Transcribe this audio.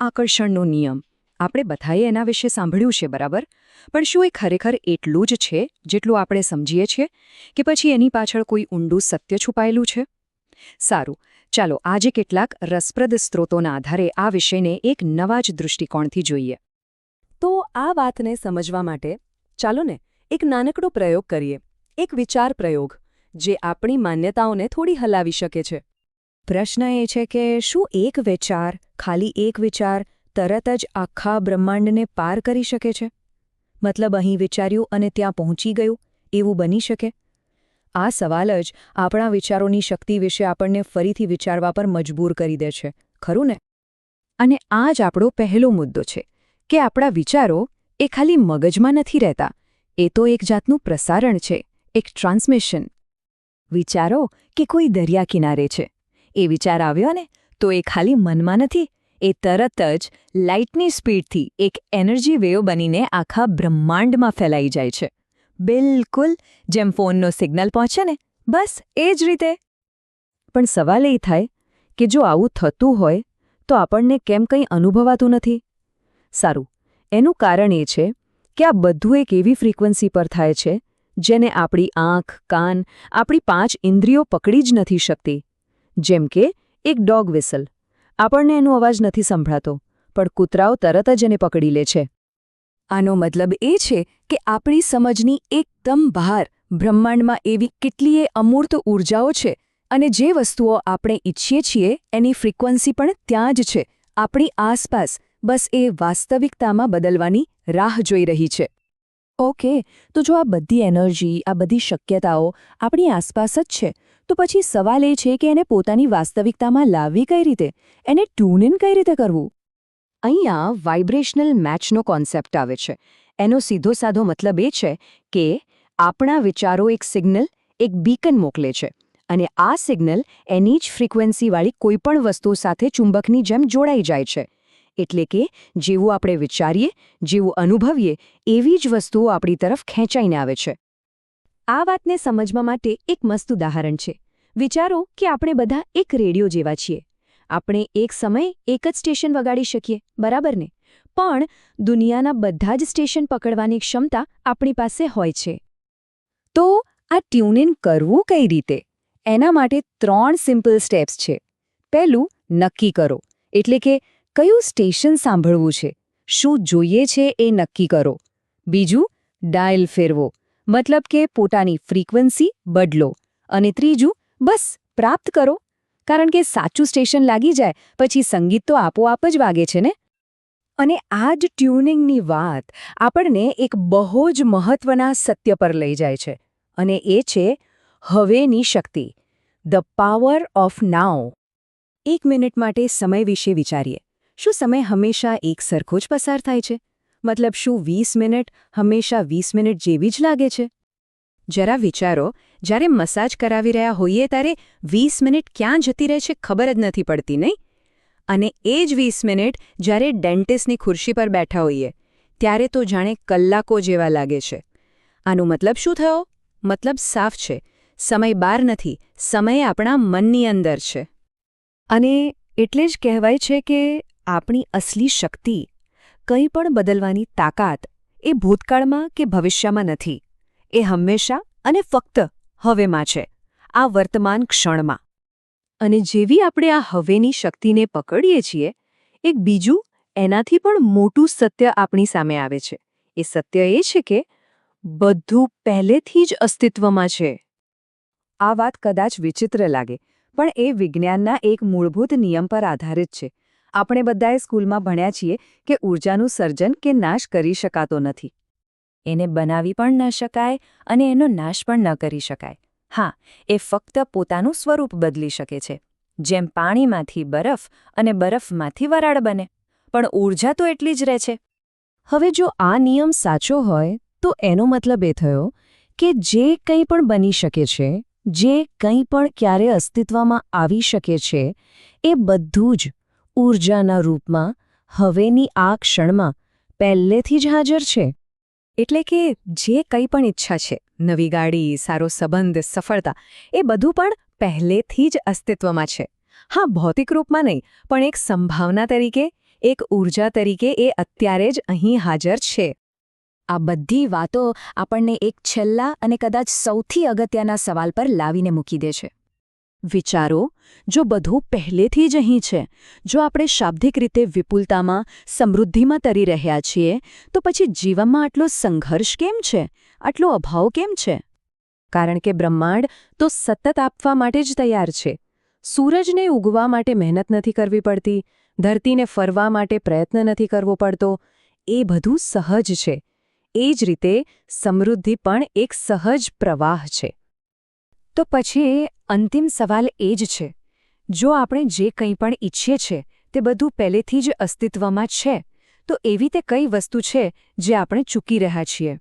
આકર્ષણનો નિયમ આપણે બધાએ એના વિશે સાંભળ્યું છે બરાબર, પણ શું એ ખરેખર એટલું જ છે જેટલું આપણે સમજીએ છીએ કે પછી એની પાછળ કોઈ ઊંડું સત્ય છુપાયેલું છે? સારું, ચાલો આજે કેટલાક રસપ્રદ સ્ત્રોતોના આધારે આ વિષયને એક નવા જ દૃષ્ટિકોણથી જોઈએ. તો આ વાતને સમજવા માટે ચાલો ને એક નાનકડો પ્રયોગ કરીએ, એક વિચાર પ્રયોગ જે આપણી માન્યતાઓને થોડી હલાવી શકે છે. પ્રશ્ન એ છે કે શું એક વિચાર, ખાલી એક વિચાર તરત જ આખા બ્રહ્માંડને પાર કરી શકે છે? મતલબ અહીં વિચાર્યું અને ત્યાં પહોંચી ગયું, એવું બની શકે? આ સવાલ જ આપણા વિચારોની શક્તિ વિશે આપણને ફરીથી વિચારવા પર મજબૂર કરી દે છે, ખરું ને? અને આ જ આપણો પહેલો મુદ્દો છે કે આપણા વિચારો એ ખાલી મગજમાં નથી રહેતા, એ તો એક જાતનું પ્રસારણ છે, એક ટ્રાન્સમિશન. વિચારો કે કોઈ દરિયા કિનારે છે. એ વિચાર આવ્યો ને તો એ ખાલી મનમાં નથી, એ તરત જ લાઇટની સ્પીડથી એક એનર્જી વેવ બનીને આખા બ્રહ્માંડમાં ફેલાઈ જાય છે. બિલકુલ જેમ ફોનનો સિગ્નલ પહોંચે ને, બસ એ જ રીતે. પણ સવાલ એ થાય કે જો આવું થતું હોય તો આપણને કેમ કંઈ અનુભવાતું નથી? સારું, એનું કારણ એ છે કે આ બધું એક એવી ફ્રીક્વન્સી પર થાય છે જેને આપણી આંખ, કાન, આપણી 5 ઇન્દ્રિયો પકડી જ નથી શકતી. જેમ કે એક ડોગ વિસલ. આપણને એનો અવાજ નથી સંભળાતો, પણ કૂતરાઓ તરત જ એને પકડી લે છે. આનો મતલબ એ છે કે આપણી સમજની એકદમ બહાર બ્રહ્માંડમાં એવી કેટલીય અમૂર્ત ઊર્જાઓ છે અને જે વસ્તુઓ આપણે ઈચ્છીએ છીએ એની ફ્રીક્વન્સી પણ ત્યાં જ છે, આપણી આસપાસ, બસ એ વાસ્તવિકતામાં બદલવાની રાહ જોઈ રહી છે. ઓકે, તો જો આ બધી એનર્જી, આ બધી શક્યતાઓ આપણી આસપાસ જ છે, તો પછી સવાલ એ છે કે એને પોતાની વાસ્તવિકતામાં લાવવી કઈ રીતે, એને ટ્યુન ઇન કઈ રીતે કરવું? અહીંયા વાઇબ્રેશનલ મેચનો કોન્સેપ્ટ આવે છે. એનો સીધો સાધો મતલબ એ છે કે આપણા વિચારો એક સિગ્નલ, એક બીકન મોકલે છે અને આ સિગ્નલ એની જ ફ્રીક્વન્સીવાળી કોઈપણ વસ્તુ સાથે ચુંબકની જેમ જોડાઈ જાય છે. એટલે કે જેવું આપણે વિચારીએ, જેવું અનુભવીએ, એવી જ વસ્તુઓ આપણી તરફ ખેંચાઈને આવે છે. આ વાતને સમજવા માટે એક મસ્ત ઉદાહરણ છે. વિચારો કે આપણે બધા એક રેડિયો જેવા છીએ. આપણે એક સમયે એક જ સ્ટેશન વગાડી શકીએ, બરાબર ને? પણ દુનિયાના બધા જ સ્ટેશન પકડવાની ક્ષમતા આપણી પાસે હોય છે. તો આ ટ્યુન ઇન કરવું કઈ રીતે? એના માટે 3 સિમ્પલ સ્ટેપ્સ છે. પહેલું, નક્કી કરો. એટલે કે કયું સ્ટેશન સાંભળવું છે, શું જોઈએ છે એ નક્કી કરો. બીજું, ડાયલ ફેરવો. મતલબ કે પોતાની ફ્રીક્વન્સી બદલો. અને ત્રીજું, બસ પ્રાપ્ત કરો. કારણ કે સાચું સ્ટેશન લાગી જાય પછી સંગીત તો આપોઆપ જ વાગે છે ને? અને આ જ ટ્યુનિંગની વાત આપણને એક બહુ જ મહત્વના સત્ય પર લઈ જાય છે. અને એ છે હવેની શક્તિ, the power of now. 1 minute માટે સમય વિશે વિચારીએ. શું સમય હંમેશા એક સરખો જ પસાર થાય છે? મતલબ શું 20 મિનિટ હંમેશા 20 મિનિટ જેવી જ લાગે છે? જરા વિચારો, જ્યારે મસાજ કરાવી રહ્યા હોઈએ ત્યારે 20 મિનિટ ક્યાં જતી રહે છે ખબર જ નથી પડતી, નહીં? અને એ જ 20 મિનિટ જ્યારે ડેન્ટિસ્ટની ખુરશી પર બેઠા હોઈએ ત્યારે તો જાણે કલાકો જેવા લાગે છે. આનો મતલબ શું થયો? મતલબ સાફ છે, સમય બહાર નથી, સમય આપણા મનની અંદર છે. અને એટલે જ કહેવાય છે કે આપણી અસલી શક્તિ, કંઈ પણ બદલવાની તાકાત, એ ભૂતકાળમાં કે ભવિષ્યમાં નથી. એ હંમેશા અને ફક્ત હવેમાં છે, આ વર્તમાન ક્ષણમાં. અને જેવી આપણે આ હવેની શક્તિને પકડીએ છીએ, એક બીજું એનાથી પણ મોટું સત્ય આપણી સામે આવે છે. એ સત્ય એ છે કે બધું પહેલેથી જ અસ્તિત્વમાં છે. આ વાત કદાચ વિચિત્ર લાગે, પણ એ વિજ્ઞાનના એક મૂળભૂત નિયમ પર આધારિત છે. આપણે બધાએ સ્કૂલમાં ભણ્યા છીએ કે ઊર્જાનું સર્જન કે નાશ કરી શકાતો નથી. એને બનાવી પણ ન શકાય અને એનો નાશ પણ ન કરી શકાય. હા, એ ફક્ત પોતાનું સ્વરૂપ બદલી શકે છે. જેમ પાણીમાંથી બરફ અને બરફમાંથી વરાળ બને. પણ ઊર્જા તો એટલી જ રહે છે. હવે જો આ નિયમ સાચો હોય તો એનો મતલબ એ થયો કે જે કંઈ પણ બની શકે છે, જે કંઈ પણ ક્યારે અસ્તિત્વમાં આવી શકે છે, એ બધું જ ઊર્જાના રૂપમાં હવેની આ ક્ષણમાં પહેલેથી જ હાજર છે. એટલે કે જે કંઈ પણ ઈચ્છા છે, નવી ગાડી, સારો સંબંધ, સફળતા, એ બધું પણ પહેલેથી જ અસ્તિત્વમાં છે. હા, ભૌતિક રૂપમાં નહીં, પણ એક સંભાવના તરીકે, એક ઊર્જા તરીકે એ અત્યારે જ અહીં હાજર છે. આ બધી વાતો આપણને એક છેલ્લા અને કદાચ સૌથી અગત્યના સવાલ પર લાવીને મૂકી દે છે. વિચારો, જો બધું પહેલેથી જ અહીં છે, જો આપણે શાબ્દિક રીતે વિપુલતામાં, સમૃદ્ધિમાં તરી રહ્યા છીએ, તો પછી જીવનમાં આટલો સંઘર્ષ કેમ છે, આટલો અભાવ કેમ છે? કારણ કે બ્રહ્માંડ તો સતત આપવા માટે જ તૈયાર છે. સૂરજને ઉગવા માટે મહેનત નથી કરવી પડતી, ધરતીને ફરવા માટે પ્રયત્ન નથી કરવો પડતો. એ બધું સહજ છે. એ જ રીતે સમૃદ્ધિ પણ એક સહજ પ્રવાહ છે. તો પછી અંતિમ સવાલ એ જ છે, જો આપણે જે કંઈ પણ ઈચ્છીએ છીએ તે બધું પહેલેથી જ અસ્તિત્વમાં છે, તો એવી તે કઈ વસ્તુ છે જે આપણે ચૂકી રહ્યા છીએ?